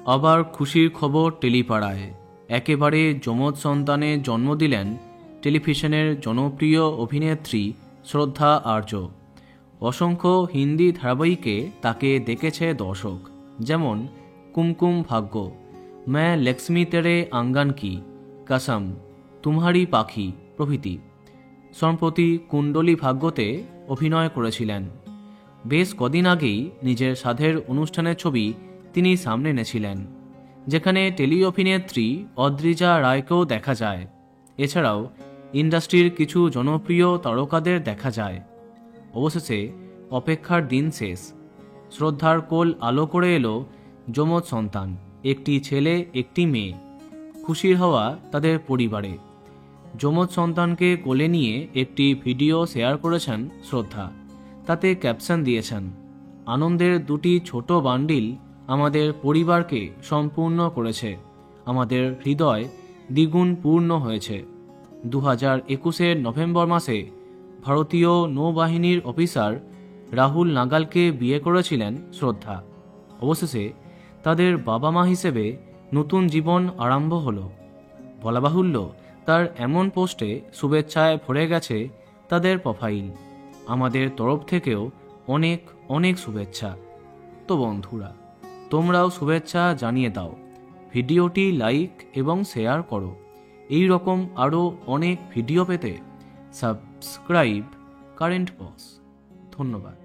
আবার খুশির খবর টেলিপাড়ায়। একেবারে যমজ সন্তানের জন্ম দিলেন টেলিভিশনের জনপ্রিয় অভিনেত্রী শ্রদ্ধা আর্য। অসংখ্য হিন্দি ধারাবাহিকে তাকে দেখেছে দর্শক, যেমন কুমকুম ভাগ্য, मैं लक्ष्मी तेरे आंगन की, कसम, तुम्हारी পাখি প্রভৃতি। সম্প্রতি কুণ্ডলী ভাগ্যতে অভিনয় করেছিলেন। বেশ কদিন আগেই নিজের সাধের অনুষ্ঠানের ছবি তিনি সামনে এনেছিলেন, যেখানে টেলি অভিনেত্রী অদ্রিজা রায়কেও দেখা যায়। এছাড়াও ইন্ডাস্ট্রির কিছু জনপ্রিয় তারকাদের দেখা যায়। অবশেষে অপেক্ষার দিন শেষ। শ্রদ্ধার কোল আলো করে এলো যমজ সন্তান, একটি ছেলে একটি মেয়ে। খুশির হওয়া তাদের পরিবারে। যমজ সন্তানকে কোলে নিয়ে একটি ভিডিও শেয়ার করেছেন শ্রদ্ধা। তাতে ক্যাপশন দিয়েছেন, আনন্দের দুটি ছোট বান্ডিল আমাদের পরিবারকে সম্পূর্ণ করেছে, আমাদের হৃদয় দ্বিগুণ পূর্ণ হয়েছে। 2021 নভেম্বর মাসে ভারতীয় নৌবাহিনীর অফিসার রাহুল নাগালকে বিয়ে করেছিলেন শ্রদ্ধা। অবশেষে তাদের বাবা মা হিসেবে নতুন জীবন আরম্ভ হলো। বলা বাহুল্য, তার এমন পোস্টে শুভেচ্ছায় ভরে গেছে তাদের প্রোফাইল। আমাদের তরফ থেকেও অনেক অনেক শুভেচ্ছা। তো বন্ধুরা, তোমরাও শুভেচ্ছা জানিয়ে দাও, ভিডিওটি লাইক এবং শেয়ার করো। এই রকম আরও অনেক ভিডিও পেতে সাবস্ক্রাইব কারেন্ট বস। ধন্যবাদ।